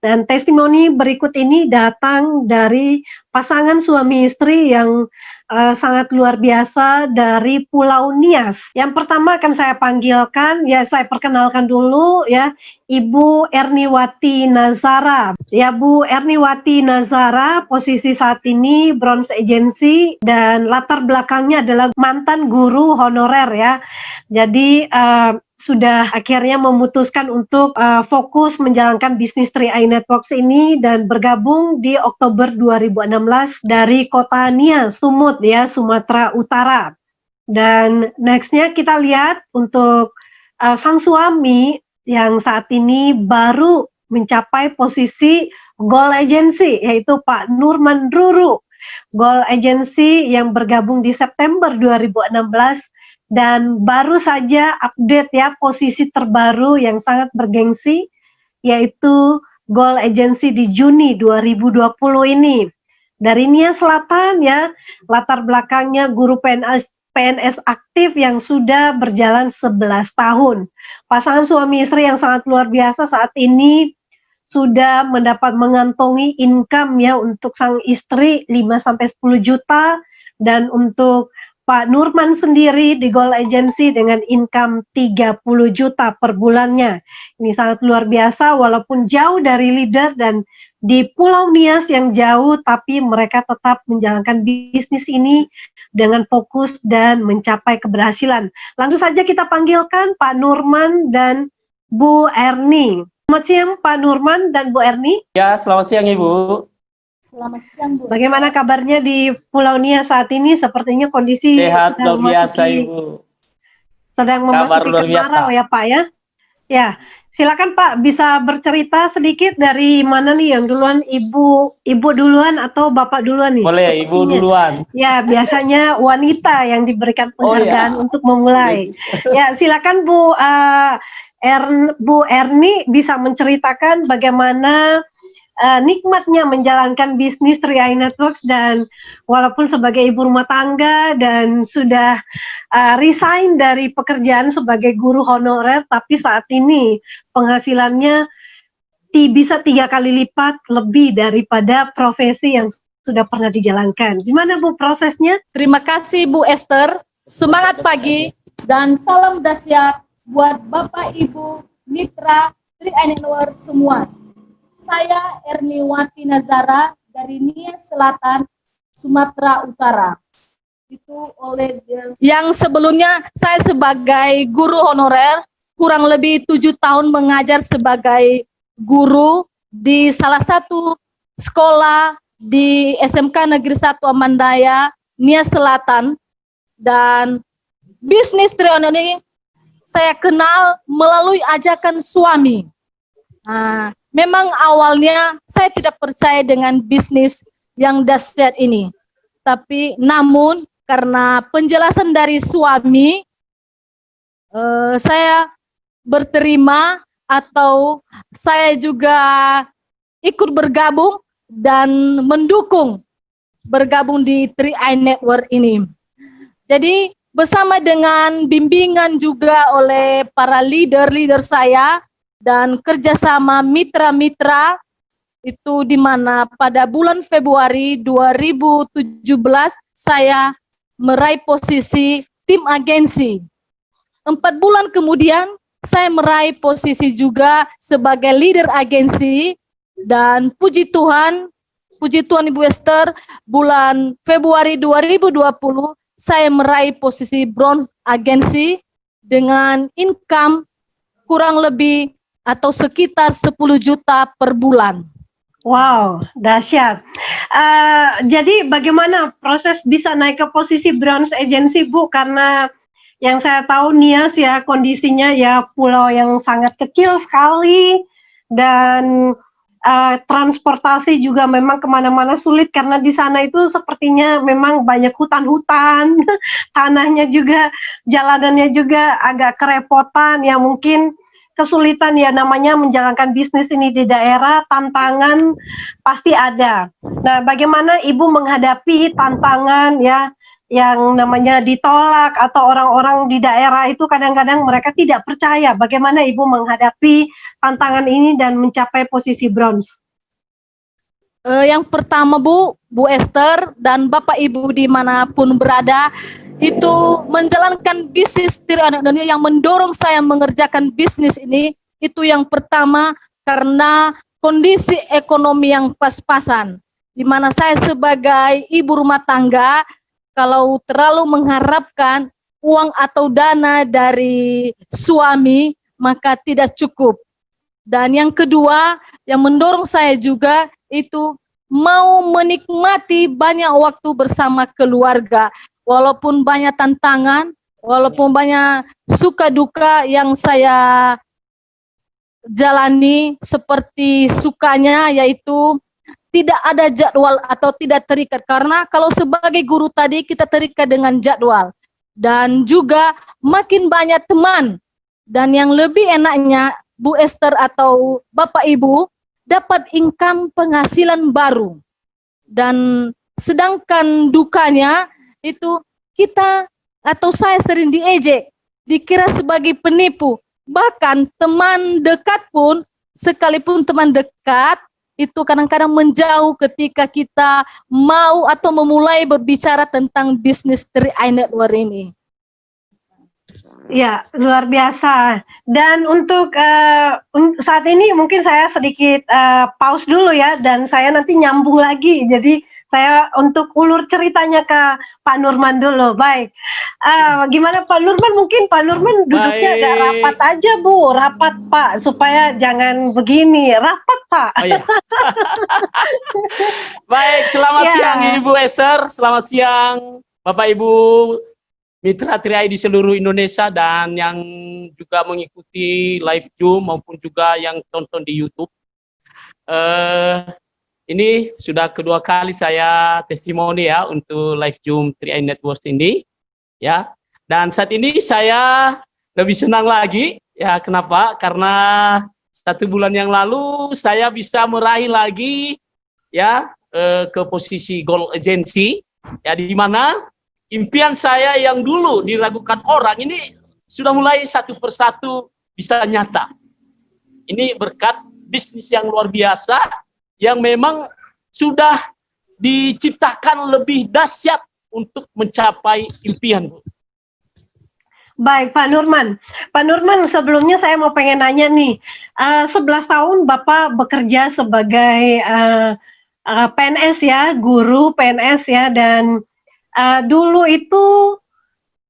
Dan testimoni berikut ini datang dari pasangan suami istri yang sangat luar biasa dari Pulau Nias. Yang pertama akan saya panggilkan, ya saya perkenalkan dulu ya, Ibu Erniwati Nazara. Ya Bu Erniwati Nazara, posisi saat ini Bronze Agency dan latar belakangnya adalah mantan guru honorer ya. Jadi sudah akhirnya memutuskan untuk fokus menjalankan bisnis 3i Networks ini dan bergabung di Oktober 2016 dari kota Nias, Sumut ya, Sumatera Utara. Dan nextnya kita lihat untuk sang suami yang saat ini baru mencapai posisi Gold Agency, yaitu Pak Nurman Ruru. Gold Agency yang bergabung di September 2016 dan baru saja update ya posisi terbaru yang sangat bergengsi, yaitu Gold Agency di Juni 2020 ini. Dari Nias Selatan ya, latar belakangnya guru PNS aktif yang sudah berjalan 11 tahun. Pasangan suami istri yang sangat luar biasa saat ini sudah mendapat mengantongi income ya untuk sang istri 5-10 juta dan untuk Pak Nurman sendiri di Gold Agency dengan income 30 juta per bulannya. Ini sangat luar biasa walaupun jauh dari leader dan di Pulau Nias yang jauh, tapi mereka tetap menjalankan bisnis ini dengan fokus dan mencapai keberhasilan. Langsung saja kita panggilkan Pak Nurman dan Bu Erni. Selamat siang Pak Nurman dan Bu Erni. Ya, selamat siang Ibu. Selamat siang Bu. Bagaimana kabarnya di Pulau Nias saat ini? Sepertinya kondisi sehat luar biasa Ibu. Sedang memasuki kemarau ya Pak ya. Ya, silakan Pak bisa bercerita sedikit dari mana nih yang duluan, Ibu duluan atau Bapak duluan nih? Boleh Ibu duluan. Ya, biasanya wanita yang diberikan penghargaan untuk memulai. Ya, silakan Bu Erni bisa menceritakan bagaimana nikmatnya menjalankan bisnis 3i Networks dan walaupun sebagai ibu rumah tangga dan sudah resign dari pekerjaan sebagai guru honorer, tapi saat ini penghasilannya bisa 3 kali lipat lebih daripada profesi yang sudah pernah dijalankan. Gimana Bu prosesnya? Terima kasih Bu Esther. Semangat pagi dan salam dahsyat buat Bapak Ibu mitra 3i Networks semua. Saya Erniwati Nazara dari Nias Selatan, Sumatera Utara. Itu oleh yang sebelumnya saya sebagai guru honorer, kurang lebih 7 tahun mengajar sebagai guru di salah satu sekolah di SMK Negeri 1 Amandaya, Nias Selatan. Dan bisnis 3i ini saya kenal melalui ajakan suami. Memang awalnya saya tidak percaya dengan bisnis yang dahsyat ini. Tapi namun karena penjelasan dari suami, saya berterima atau saya juga ikut bergabung dan mendukung bergabung di 3i Network ini. Jadi bersama dengan bimbingan juga oleh para leader saya, dan kerjasama mitra-mitra itu di mana pada bulan Februari 2017 saya meraih posisi tim agensi. 4 bulan kemudian saya meraih posisi juga sebagai leader agensi dan puji Tuhan Ibu Esther, bulan Februari 2020 saya meraih posisi bronze agensi dengan income kurang lebih atau sekitar 10 juta per bulan. Wow, dahsyat. Jadi bagaimana proses bisa naik ke posisi bronze agency Bu? Karena yang saya tahu Nias ya kondisinya ya pulau yang sangat kecil sekali dan transportasi juga memang kemana-mana sulit karena di sana itu sepertinya memang banyak hutan-hutan, tanahnya juga, jalanannya juga agak kerepotan ya mungkin kesulitan ya namanya menjalankan bisnis ini di daerah, tantangan pasti ada. Nah, bagaimana Ibu menghadapi tantangan ya yang namanya ditolak atau orang-orang di daerah itu kadang-kadang mereka tidak percaya. Bagaimana Ibu menghadapi tantangan ini dan mencapai posisi bronze? Yang pertama Bu Esther dan Bapak Ibu dimanapun berada, itu menjalankan bisnis Tri Anak Dunia yang mendorong saya mengerjakan bisnis ini, itu yang pertama karena kondisi ekonomi yang pas-pasan, di mana saya sebagai ibu rumah tangga, kalau terlalu mengharapkan uang atau dana dari suami, maka tidak cukup. Dan yang kedua, yang mendorong saya juga itu mau menikmati banyak waktu bersama keluarga. Walaupun banyak tantangan, walaupun banyak suka duka yang saya jalani, seperti sukanya yaitu tidak ada jadwal atau tidak terikat. Karena kalau sebagai guru tadi kita terikat dengan jadwal. Dan juga makin banyak teman. Dan yang lebih enaknya Bu Esther atau Bapak Ibu dapat income penghasilan baru. Dan sedangkan dukanya itu kita atau saya sering diejek, dikira sebagai penipu. Bahkan teman dekat pun, sekalipun teman dekat, itu kadang-kadang menjauh ketika kita mau atau memulai berbicara tentang bisnis Tri Network ini. Ya, luar biasa. Dan untuk saat ini mungkin saya sedikit pause dulu ya, dan saya nanti nyambung lagi. Jadi saya untuk ulur ceritanya ke Pak Nurman dulu. Baik, gimana Pak Nurman? Mungkin Pak Nurman duduknya agak rapat aja Bu, rapat Pak, supaya jangan begini, rapat Pak. Oh, iya. Baik, selamat siang Ibu Esther, selamat siang Bapak Ibu Mitra Tri di seluruh Indonesia dan yang juga mengikuti live Zoom maupun juga yang tonton di YouTube. Ini sudah kedua kali saya testimoni ya untuk live Zoom Tri Network ini, ya. Dan saat ini saya lebih senang lagi, ya. Kenapa? Karena 1 bulan yang lalu saya bisa meraih lagi, ya, ke posisi Gold Agency, ya, di mana impian saya yang dulu diragukan orang ini sudah mulai satu persatu bisa nyata. Ini berkat bisnis yang luar biasa yang memang sudah diciptakan lebih dahsyat untuk mencapai impian, Bu. Baik, Pak Nurman. Pak Nurman, sebelumnya saya mau pengen nanya nih, 11 tahun Bapak bekerja sebagai PNS ya, guru PNS ya, dan dulu itu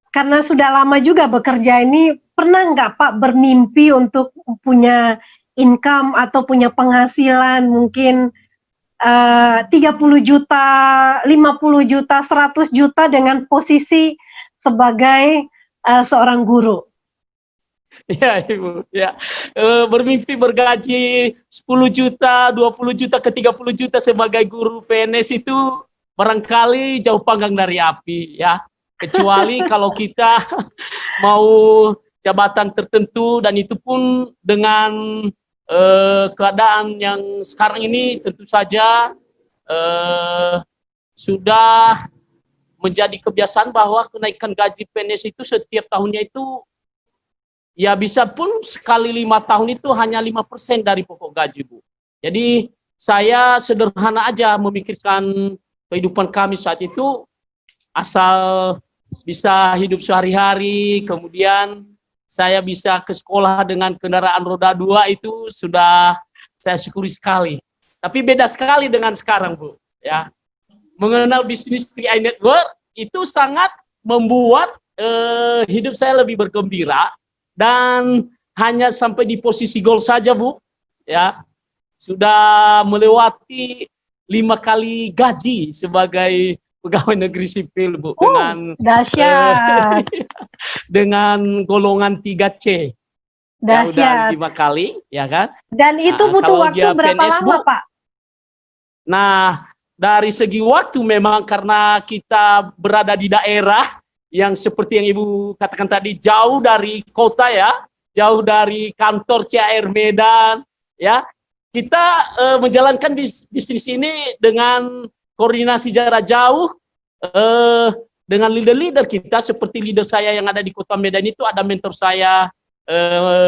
karena sudah lama juga bekerja ini, pernah nggak Pak bermimpi untuk punya income atau punya penghasilan mungkin 30 juta, 50 juta, 100 juta dengan posisi sebagai seorang guru? Ya Ibu, ya. Bermimpi bergaji 10 juta, 20 juta ke 30 juta sebagai guru PNS itu barangkali jauh panggang dari api, ya. Kecuali kalau kita mau jabatan tertentu, dan itu pun dengan keadaan yang sekarang ini tentu saja sudah menjadi kebiasaan bahwa kenaikan gaji PNS itu setiap tahunnya itu ya bisa pun sekali 5 tahun itu hanya 5% dari pokok gaji, Bu. Jadi saya sederhana aja memikirkan kehidupan kami saat itu, asal bisa hidup sehari-hari, kemudian saya bisa ke sekolah dengan kendaraan roda 2 itu sudah saya syukuri sekali. Tapi beda sekali dengan sekarang, Bu. Ya, mengenal bisnis Tri Network itu sangat membuat hidup saya lebih bergembira, dan hanya sampai di posisi goal saja, Bu. Ya, sudah melewati 5 kali gaji sebagai pegawai negeri sipil, Bu, dengan dahsyat. dengan golongan 3C. Ya, udah 5 kali, ya kan? Dan itu butuh waktu berapa PNS, lama, Bu? Pak? Nah, dari segi waktu memang karena kita berada di daerah yang seperti yang Ibu katakan tadi, jauh dari kota ya, jauh dari kantor CAR Medan, ya. Kita menjalankan bisnis ini dengan koordinasi jarak jauh, dengan leader-leader kita, seperti leader saya yang ada di Kota Medan itu, ada mentor saya,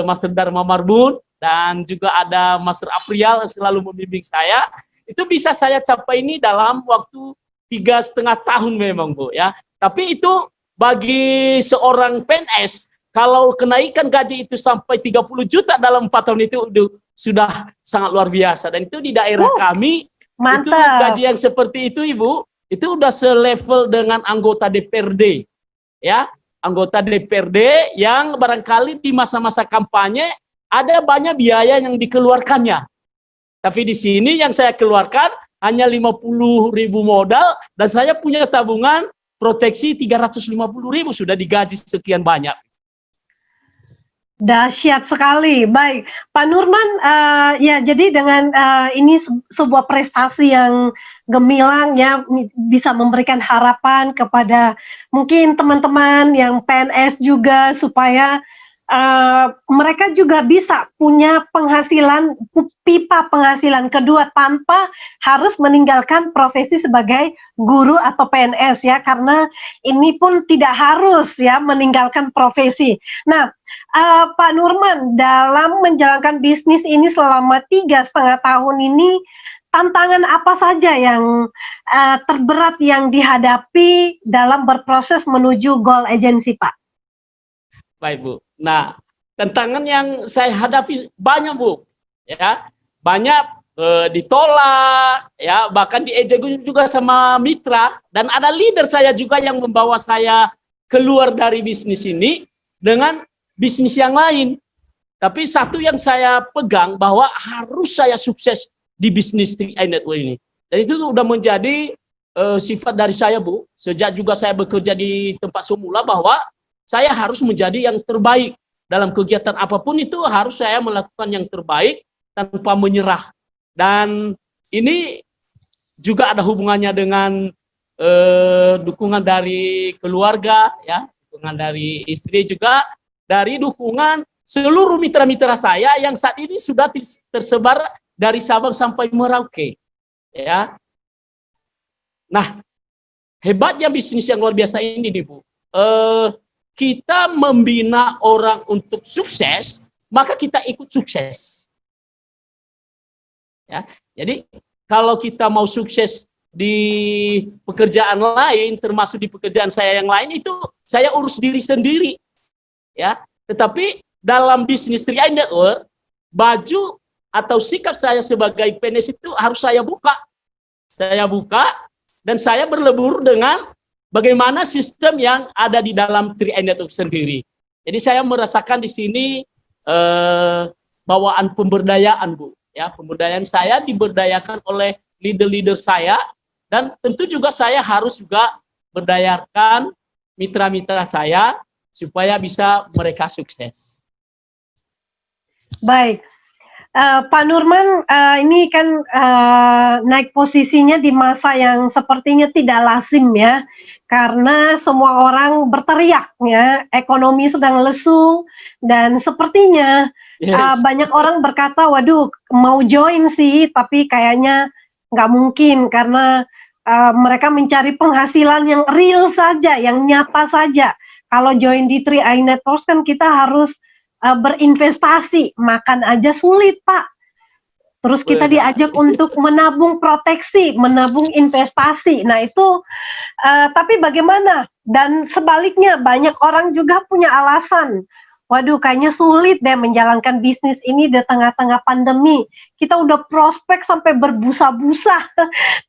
Master Dharma Marbun, dan juga ada Master Afrial yang selalu membimbing saya. Itu bisa saya capai ini dalam waktu 3,5 tahun memang, Bu, ya. Tapi itu bagi seorang PNS, kalau kenaikan gaji itu sampai 30 juta dalam 4 tahun itu sudah sangat luar biasa. Dan itu di daerah kami, mantap. itu gaji yang seperti itu, Ibu, itu udah selevel dengan anggota DPRD. Ya, anggota DPRD yang barangkali di masa-masa kampanye ada banyak biaya yang dikeluarkannya. Tapi di sini yang saya keluarkan hanya 50.000 modal, dan saya punya tabungan proteksi 350.000, sudah digaji sekian banyak. Dahsyat sekali. Baik, Pak Nurman, ya jadi dengan ini sebuah prestasi yang gemilang ya, bisa memberikan harapan kepada mungkin teman-teman yang PNS juga, supaya mereka juga bisa punya penghasilan, pipa penghasilan kedua tanpa harus meninggalkan profesi sebagai guru atau PNS ya, karena ini pun tidak harus ya meninggalkan profesi. Nah, Pak Nurman, dalam menjalankan bisnis ini selama 3,5 tahun ini, tantangan apa saja yang terberat yang dihadapi dalam berproses menuju goal agency, Pak? Baik, Bu. Nah, tantangan yang saya hadapi banyak, Bu. Ya, banyak ditolak, ya, bahkan diejek juga sama mitra, dan ada leader saya juga yang membawa saya keluar dari bisnis ini dengan bisnis yang lain. Tapi satu yang saya pegang, bahwa harus saya sukses di bisnis 3i Network ini. Dan itu sudah menjadi sifat dari saya, Bu. Sejak juga saya bekerja di tempat semula, bahwa saya harus menjadi yang terbaik. Dalam kegiatan apapun itu harus saya melakukan yang terbaik tanpa menyerah. Dan ini juga ada hubungannya dengan dukungan dari keluarga, ya, dukungan dari istri, juga dari dukungan seluruh mitra-mitra saya yang saat ini sudah tersebar dari Sabang sampai Merauke. Ya. Nah, hebatnya bisnis yang luar biasa ini, Bu. Kita membina orang untuk sukses, maka kita ikut sukses. Ya, jadi kalau kita mau sukses di pekerjaan lain, termasuk di pekerjaan saya yang lain, itu saya urus diri sendiri. Ya, tetapi dalam bisnis 3i Network, baju atau sikap saya sebagai PNS itu harus saya buka. Saya buka dan saya berlebur dengan bagaimana sistem yang ada di dalam 3i Network sendiri. Jadi saya merasakan di sini bawaan pemberdayaan, Bu. Ya, pemberdayaan saya diberdayakan oleh leader-leader saya, dan tentu juga saya harus juga berdayakan mitra-mitra saya supaya bisa mereka sukses. Baik, Pak Nurman, ini kan naik posisinya di masa yang sepertinya tidak lazim ya, karena semua orang berteriak ya, ekonomi sedang lesu, dan sepertinya banyak orang berkata, waduh mau join sih, tapi kayaknya nggak mungkin, karena mereka mencari penghasilan yang real saja, yang nyata saja. Kalau join di 3i Network kan kita harus berinvestasi, makan aja sulit, Pak. Terus kita diajak untuk menabung proteksi, menabung investasi. Nah itu, tapi bagaimana? Dan sebaliknya, banyak orang juga punya alasan. Waduh, kayaknya sulit deh menjalankan bisnis ini di tengah-tengah pandemi. Kita udah prospek sampai berbusa-busa,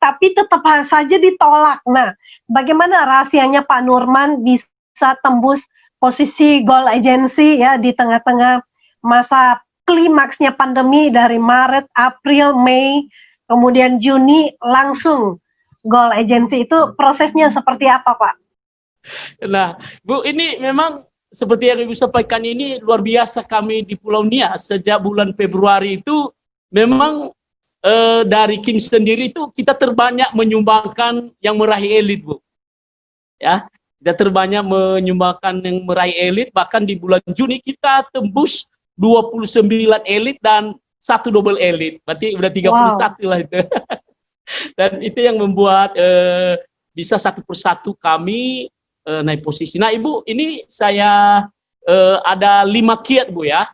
tapi tetap saja ditolak. Nah, bagaimana rahasianya Pak Nurman bisa tembus posisi goal agency ya di tengah-tengah masa klimaksnya pandemi dari Maret, April, Mei, kemudian Juni langsung goal agency, itu prosesnya seperti apa, Pak? Nah, Bu, ini memang seperti yang Ibu sampaikan, ini luar biasa kami di Pulau Nias sejak bulan Februari itu memang dari Kim sendiri itu kita terbanyak menyumbangkan yang meraih elit, Bu. Ya, kita terbanyak menyumbangkan yang meraih elit, bahkan di bulan Juni kita tembus 29 elit dan 1 double elit. Berarti udah 31 lah itu. Dan itu yang membuat bisa satu persatu kami naik posisi. Nah Ibu, ini saya ada 5 kiat Bu ya.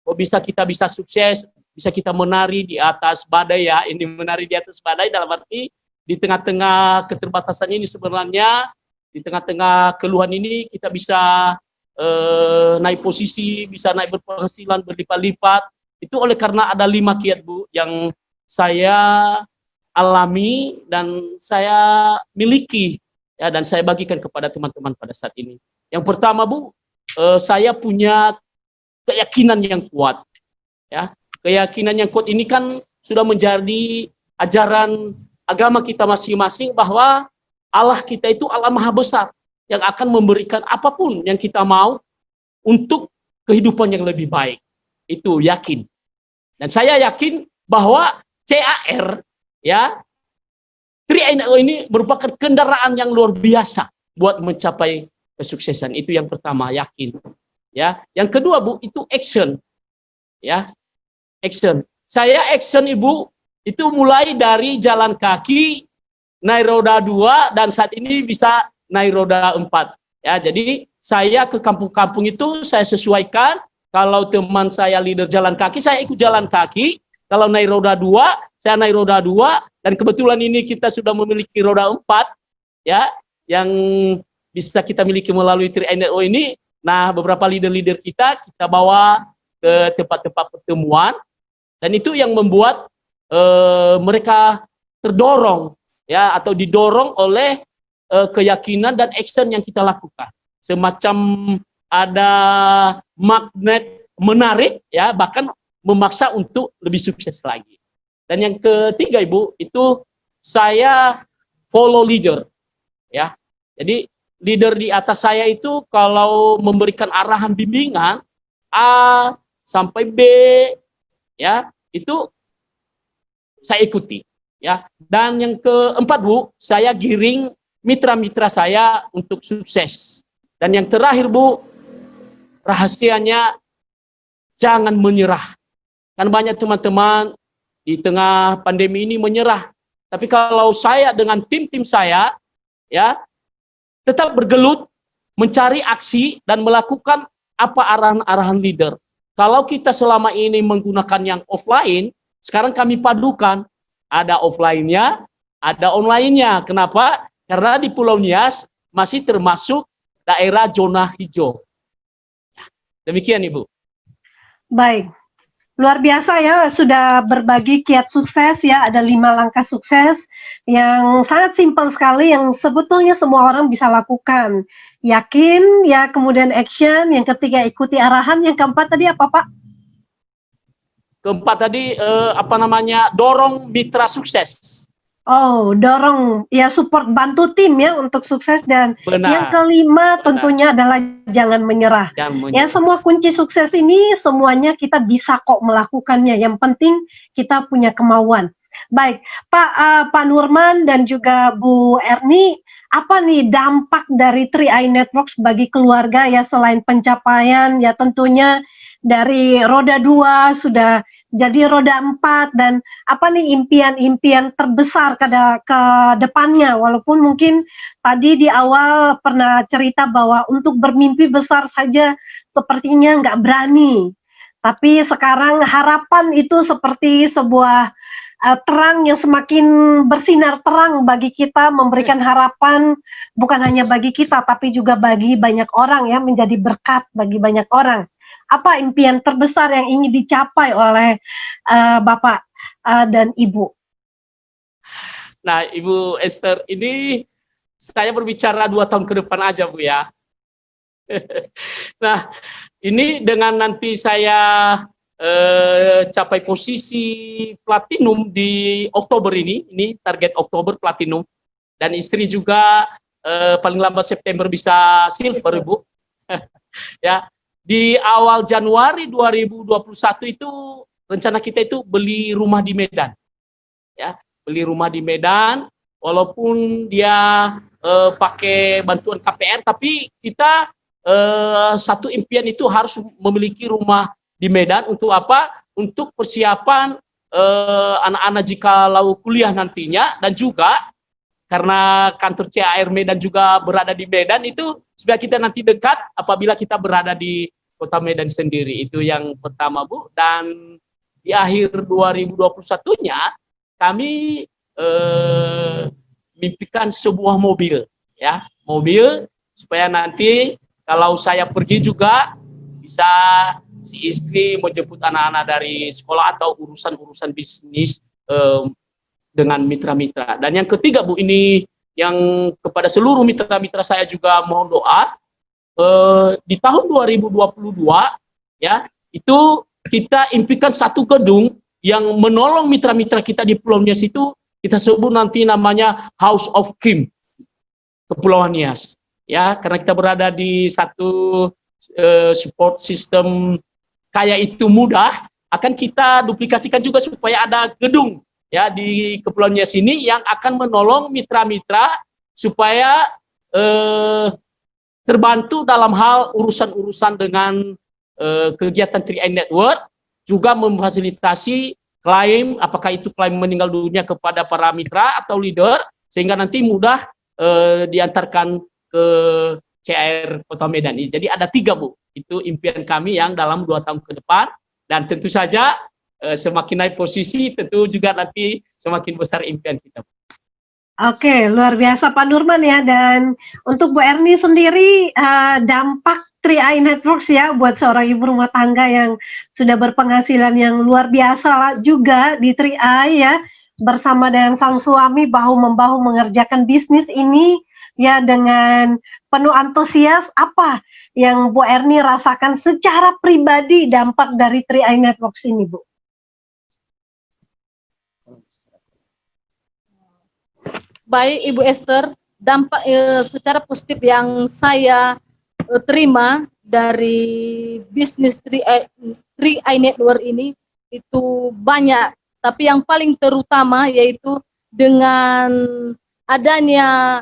Kita bisa sukses, bisa kita menari di atas badai ya. Ini menari di atas badai dalam arti di tengah-tengah keterbatasan ini sebenarnya, di tengah-tengah keluhan ini kita bisa naik posisi, bisa naik berpenghasilan berlipat-lipat. Itu oleh karena ada 5 kiat Bu yang saya alami dan saya miliki ya, dan saya bagikan kepada teman-teman pada saat ini. Yang pertama Bu, saya punya keyakinan yang kuat. Ya, keyakinan yang kuat ini kan sudah menjadi ajaran agama kita masing-masing bahwa Allah kita itu Allah Maha Besar yang akan memberikan apapun yang kita mau untuk kehidupan yang lebih baik. Itu yakin. Dan saya yakin bahwa CAR ya 3NO ini merupakan kendaraan yang luar biasa buat mencapai kesuksesan. Itu yang pertama, yakin. Ya, yang kedua Bu, itu action. Ya. Action. Saya action Ibu itu mulai dari jalan kaki, naik roda 2 dan saat ini bisa naik roda 4. Ya, jadi saya ke kampung-kampung itu saya sesuaikan. Kalau teman saya leader jalan kaki, saya ikut jalan kaki. Kalau naik roda 2, saya naik roda 2 dan kebetulan ini kita sudah memiliki roda 4 ya, yang bisa kita miliki melalui 3NO ini. Nah, beberapa leader-leader kita bawa ke tempat-tempat pertemuan dan itu yang membuat mereka terdorong ya, atau didorong oleh keyakinan dan action yang kita lakukan. Semacam ada magnet menarik ya, bahkan memaksa untuk lebih sukses lagi. Dan yang ketiga Ibu, itu saya follow leader ya. Jadi leader di atas saya itu kalau memberikan arahan bimbingan A sampai B ya, itu saya ikuti ya. Dan yang keempat Bu, saya giring mitra-mitra saya untuk sukses. Dan yang terakhir Bu, rahasianya jangan menyerah. Kan banyak teman-teman di tengah pandemi ini menyerah. Tapi kalau saya dengan tim-tim saya ya tetap bergelut, mencari aksi, dan melakukan apa arahan-arahan leader. Kalau kita selama ini menggunakan yang offline, sekarang kami padukan. Ada offline-nya, ada online-nya. Kenapa? Karena di Pulau Nias masih termasuk daerah zona hijau. Demikian Ibu. Baik. Luar biasa ya, sudah berbagi kiat sukses ya, ada 5 langkah sukses yang sangat simpel sekali yang sebetulnya semua orang bisa lakukan. Yakin ya, kemudian action, yang ketiga ikuti arahan, yang keempat tadi apa Pak? Keempat tadi dorong mitra sukses. Oh, dorong ya, support, bantu tim ya untuk sukses. Dan Benar. Yang kelima tentunya adalah jangan menyerah. Ya, semua kunci sukses ini semuanya kita bisa kok melakukannya. Yang penting kita punya kemauan. Baik, Pak Nurman dan juga Bu Erni, apa nih dampak dari 3i Networks bagi keluarga ya, selain pencapaian ya tentunya dari roda 2 sudah jadi roda 4, dan apa nih impian-impian terbesar ke depannya, walaupun mungkin tadi di awal pernah cerita bahwa untuk bermimpi besar saja sepertinya nggak berani, tapi sekarang harapan itu seperti sebuah terang yang semakin bersinar terang bagi kita, memberikan harapan bukan hanya bagi kita tapi juga bagi banyak orang ya, menjadi berkat bagi banyak orang. Apa impian terbesar yang ingin dicapai oleh Bapak dan Ibu? Nah, Ibu Esther, ini saya berbicara 2 tahun ke depan aja Bu ya. Nah, ini dengan nanti saya capai posisi platinum di Oktober ini target Oktober platinum, dan istri juga paling lambat September bisa silver Ibu. Ya, di awal Januari 2021 itu rencana kita itu beli rumah di Medan. Ya, beli rumah di Medan, walaupun dia pakai bantuan KPR, tapi kita satu impian itu harus memiliki rumah di Medan. Untuk apa? Untuk persiapan anak-anak jika lau kuliah nantinya, dan juga karena kantor CAR Medan juga berada di Medan, itu supaya kita nanti dekat apabila kita berada di Kota Medan sendiri. Itu yang pertama, Bu. Dan di akhir 2021-nya kami mimpikan sebuah mobil, ya, mobil supaya nanti kalau saya pergi juga bisa si istri mau jemput anak-anak dari sekolah atau urusan-urusan bisnis dengan mitra-mitra. Dan yang ketiga, Bu, ini yang kepada seluruh mitra-mitra saya juga mohon doa, di tahun 2022 ya, itu kita impikan satu gedung yang menolong mitra-mitra kita di Pulau Nias, itu kita sebut nanti namanya House of Kim Kepulauan Nias, ya, karena kita berada di satu support system kayak itu mudah, akan kita duplikasikan juga supaya ada gedung, ya, di Kepulauan Nias ini yang akan menolong mitra-mitra supaya terbantu dalam hal urusan-urusan dengan kegiatan 3i Network, juga memfasilitasi klaim, apakah itu klaim meninggal dunia kepada para mitra atau leader, sehingga nanti mudah diantarkan ke CAR Kota Medan. Jadi ada 3, Bu, itu impian kami yang dalam 2 tahun ke depan, dan tentu saja semakin naik posisi tentu juga nanti semakin besar impian kita. Oke, luar biasa Pak Nurman ya. Dan untuk Bu Erni sendiri, dampak 3i Networks ya buat seorang ibu rumah tangga yang sudah berpenghasilan yang luar biasa juga di 3i ya, bersama dengan sang suami bahu-membahu mengerjakan bisnis ini ya dengan penuh antusias. Apa yang Bu Erni rasakan secara pribadi dampak dari 3i Networks ini, Bu? Baik Ibu Esther, dampak secara positif yang saya terima dari bisnis 3i Network ini itu banyak, tapi yang paling terutama yaitu dengan adanya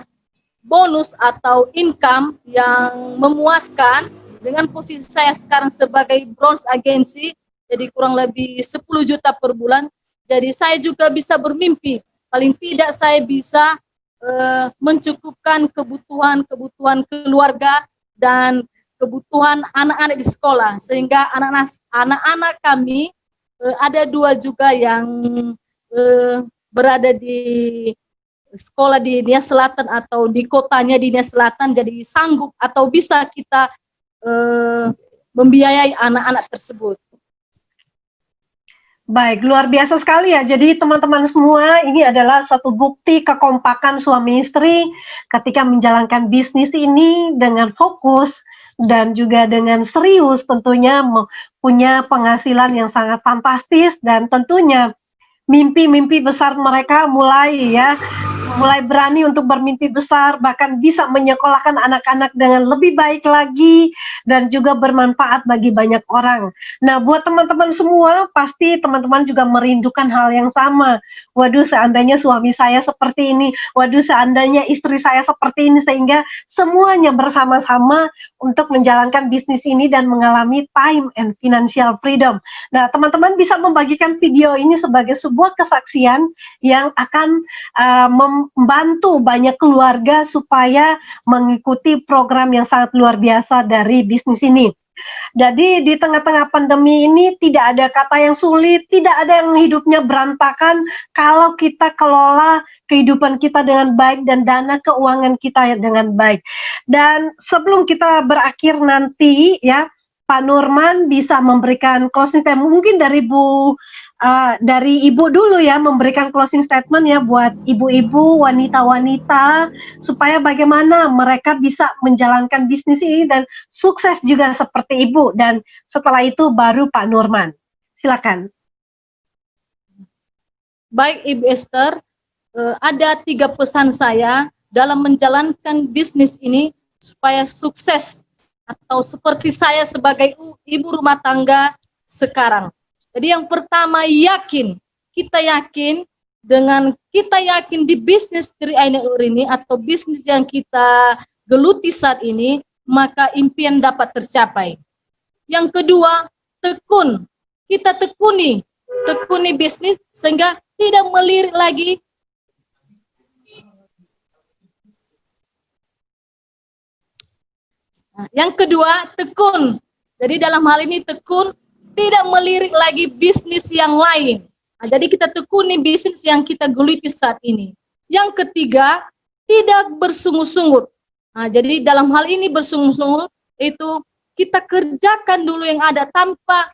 bonus atau income yang memuaskan. Dengan posisi saya sekarang sebagai bronze agency, jadi kurang lebih 10 juta per bulan, jadi saya juga bisa bermimpi paling tidak saya bisa mencukupkan kebutuhan keluarga dan kebutuhan anak-anak di sekolah, sehingga anak-anak kami ada 2 juga yang berada di sekolah di Nias Selatan atau di kotanya di Nias Selatan, jadi sanggup atau bisa kita membiayai anak-anak tersebut. Baik, luar biasa sekali ya. Jadi teman-teman semua, ini adalah suatu bukti kekompakan suami istri ketika menjalankan bisnis ini dengan fokus dan juga dengan serius, tentunya punya penghasilan yang sangat fantastis, dan tentunya mimpi-mimpi besar mereka mulai berani untuk bermimpi besar, bahkan bisa menyekolahkan anak-anak dengan lebih baik lagi dan juga bermanfaat bagi banyak orang. Nah, buat teman-teman semua, pasti teman-teman juga merindukan hal yang sama. Waduh, seandainya suami saya seperti ini, waduh, seandainya istri saya seperti ini, sehingga semuanya bersama-sama untuk menjalankan bisnis ini dan mengalami time and financial freedom. Nah, teman-teman bisa membagikan video ini sebagai sebuah kesaksian yang akan membantu banyak keluarga supaya mengikuti program yang sangat luar biasa dari bisnis ini. Jadi di tengah-tengah pandemi ini tidak ada kata yang sulit, tidak ada yang hidupnya berantakan kalau kita kelola kehidupan kita dengan baik dan dana keuangan kita dengan baik. Dan sebelum kita berakhir nanti ya, Pak Nurman bisa memberikan closing statement mungkin dari Ibu dulu ya, memberikan closing statement ya buat ibu-ibu, wanita-wanita, supaya bagaimana mereka bisa menjalankan bisnis ini dan sukses juga seperti Ibu. Dan setelah itu baru Pak Nurman. Silakan. Baik Ibu Esther, ada 3 pesan saya dalam menjalankan bisnis ini supaya sukses atau seperti saya sebagai ibu rumah tangga sekarang. Jadi yang pertama, kita yakin di bisnis 3i Network ini atau bisnis yang kita geluti saat ini, maka impian dapat tercapai. Yang kedua, kita tekuni bisnis sehingga tidak melirik lagi Nah, yang kedua, tekun. Jadi dalam hal ini tekun, tidak melirik lagi bisnis yang lain. Nah, jadi kita tekuni bisnis yang kita geluti saat ini. Yang ketiga, tidak bersungut-sungut. Nah, jadi dalam hal ini bersungut-sungut itu kita kerjakan dulu yang ada tanpa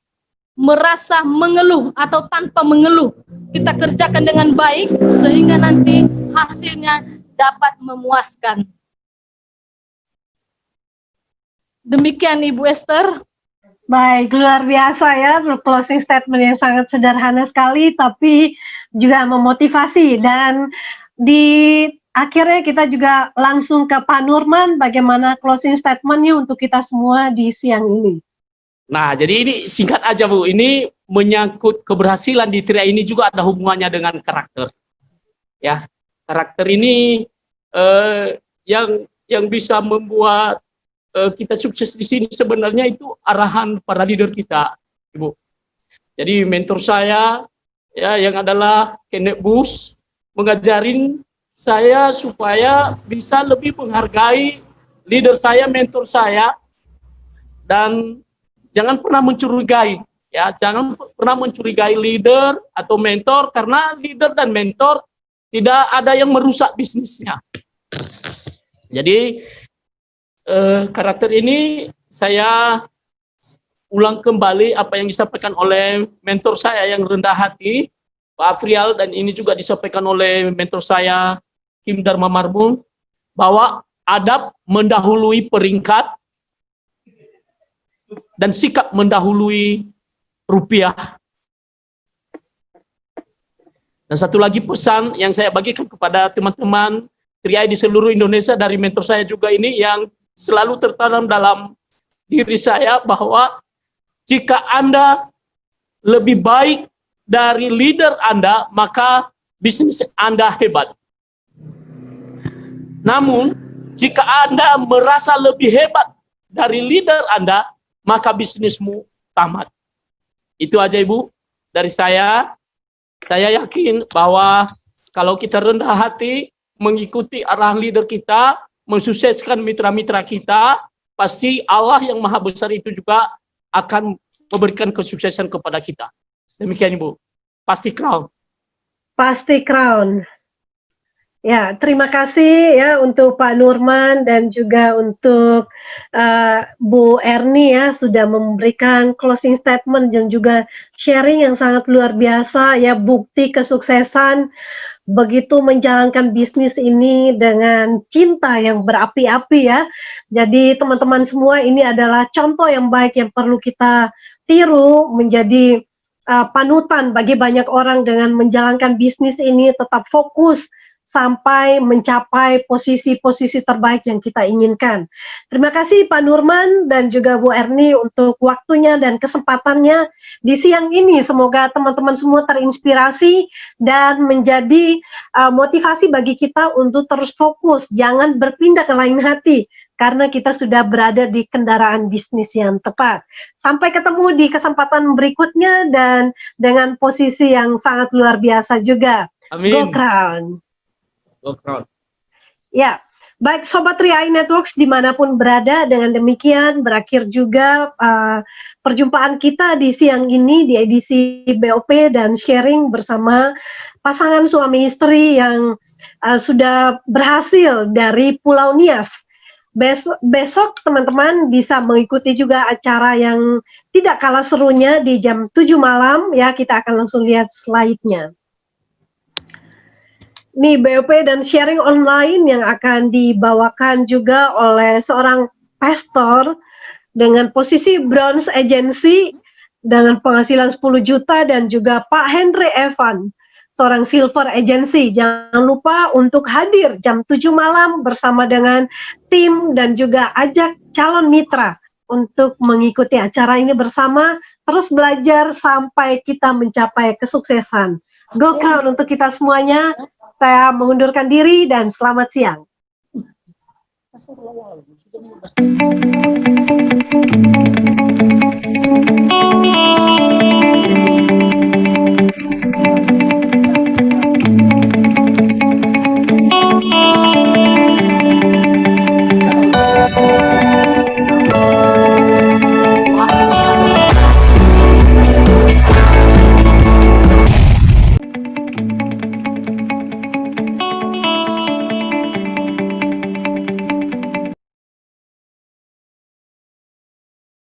merasa mengeluh atau tanpa mengeluh. Kita kerjakan dengan baik sehingga nanti hasilnya dapat memuaskan. Demikian Ibu Esther. Baik, luar biasa ya, closing statement yang sangat sederhana sekali, tapi juga memotivasi. Dan di akhirnya kita juga langsung ke Pak Nurman, bagaimana closing statementnya untuk kita semua di siang ini. Nah, jadi ini singkat aja Bu, ini menyangkut keberhasilan di TRIA ini juga ada hubungannya dengan karakter. Ya, karakter ini yang bisa membuat kita sukses di sini sebenarnya itu arahan para leader kita, Ibu. Jadi mentor saya ya yang adalah Kenneth Bush mengajarin saya supaya bisa lebih menghargai leader saya, mentor saya, dan jangan pernah mencurigai, ya, jangan pernah mencurigai leader atau mentor, karena leader dan mentor tidak ada yang merusak bisnisnya. Jadi karakter ini saya ulang kembali apa yang disampaikan oleh mentor saya yang rendah hati, Pak Afrial, dan ini juga disampaikan oleh mentor saya, Kim Dharma Marbun, bahwa adab mendahului peringkat dan sikap mendahului rupiah. Dan satu lagi pesan yang saya bagikan kepada teman-teman TRIA di seluruh Indonesia dari mentor saya juga ini yang selalu tertanam dalam diri saya, bahwa jika Anda lebih baik dari leader Anda, maka bisnis Anda hebat. Namun, jika Anda merasa lebih hebat dari leader Anda, maka bisnismu tamat. Itu aja Ibu dari saya. Saya yakin bahwa kalau kita rendah hati mengikuti arahan leader kita, mensukseskan mitra-mitra kita, pasti Allah yang Maha Besar itu juga akan memberikan kesuksesan kepada kita. Demikian Ibu. Pasti crown. Pasti crown. Ya, terima kasih ya untuk Pak Nurman dan juga untuk Bu Erni ya sudah memberikan closing statement dan juga sharing yang sangat luar biasa ya, bukti kesuksesan begitu menjalankan bisnis ini dengan cinta yang berapi-api ya. Jadi teman-teman semua, ini adalah contoh yang baik yang perlu kita tiru, menjadi panutan bagi banyak orang dengan menjalankan bisnis ini, tetap fokus sampai mencapai posisi-posisi terbaik yang kita inginkan. Terima kasih Pak Nurman dan juga Bu Erni untuk waktunya dan kesempatannya di siang ini. Semoga teman-teman semua terinspirasi dan menjadi motivasi bagi kita untuk terus fokus, jangan berpindah ke lain hati, karena kita sudah berada di kendaraan bisnis yang tepat. Sampai ketemu di kesempatan berikutnya dan dengan posisi yang sangat luar biasa juga. Amin. Go Crown. Go crown. Ya, baik Sobat TRIA Networks dimanapun berada, dengan demikian berakhir juga perjumpaan kita di siang ini di edisi BOP dan sharing bersama pasangan suami istri yang sudah berhasil dari Pulau Nias. Besok teman-teman bisa mengikuti juga acara yang tidak kalah serunya di jam 7 malam ya, kita akan langsung lihat slide-nya. Nih BOP dan sharing online yang akan dibawakan juga oleh seorang pastor dengan posisi bronze agency dengan penghasilan 10 juta, dan juga Pak Henry Evan, seorang silver agency. Jangan lupa untuk hadir jam 7 malam bersama dengan tim dan juga ajak calon mitra untuk mengikuti acara ini bersama, terus belajar sampai kita mencapai kesuksesan. Go Crown untuk kita semuanya. Saya mengundurkan diri dan selamat siang.